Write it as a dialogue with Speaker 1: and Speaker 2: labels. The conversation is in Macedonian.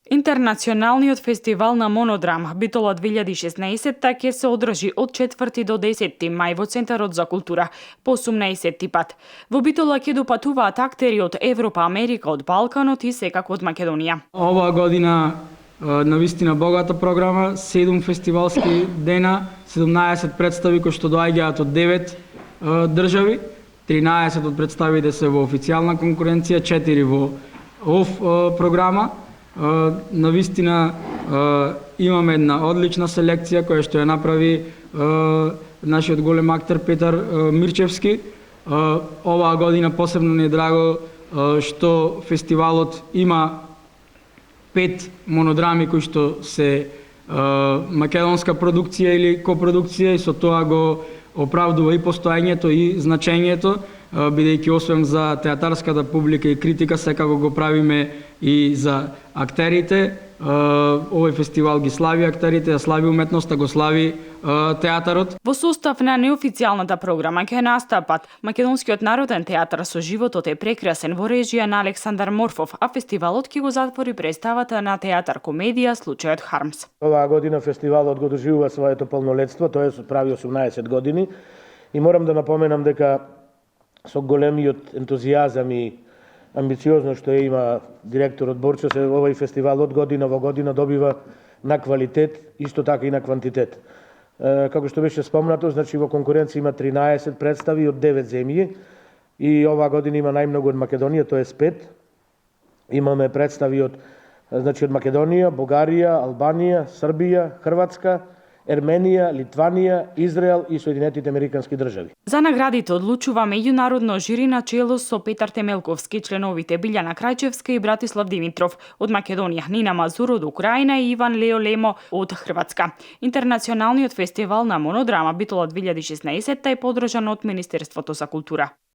Speaker 1: Интернационалниот фестивал на Монодрам Битола 2016 ќе се одржи од 4 до 10 мај во Центарот за култура по 18 пат. Во Битола ќе допатуваат актери од Европа, Америка, од Балканот и секако од Македонија.
Speaker 2: Оваа година навистина богата програма, 7 фестивалски дена, 17 представи кои што доаѓаат од 9 држави, 13 од представите се во официјална конкуренција, 4 во ОВ програма. Навистина имаме една одлична селекција која што ја направи нашиот голем актер Петар Мирчевски. Оваа година посебно ни е драго што фестивалот има 5 монодрами кои што се македонска продукција или копродукција и со тоа го оправдува и постоењето и значењето, бидејќи освен за театарската публика и критика, секако го правиме и за актерите. Овој фестивал ги слави актерите, ја слави уметноста, го слави театарот.
Speaker 1: Во состав на неофицијалната програма ќе настапат Македонскиот народен театар со Животот е прекрасен во режија на Александар Морфов, а фестивалот ќе го затвори представата на театар комедија Случајот Хармс.
Speaker 3: Оваа година фестивалот го доживува своето полнолетство, тоа прави 18 години и морам да напоменам дека со големиот ентузијазам и амбициозно што има директорот Борчо, се овој фестивал од година во година добива на квалитет, исто така и на квантитет. Како што беше спомнато, значи во конкуренција има 13 представи од 9 земји и оваа година има најмногу од Македонија, тоа е 5. Имаме представи од Македонија, Бугарија, Албанија, Србија, Хрватска, Ерменија, Литванија, Израел и Соединетите Американски држави.
Speaker 1: За наградите одлучува меѓународно жири на чело со Петар Темелковски, членовите Билјана Крајчевска и Братислав Димитров од Македонија, Нина Мазур од Украина и Иван Лео Лемо од Хрватска. Интернационалниот фестивал на Монодрама Битола 2016 е подржан од Министерството за култура.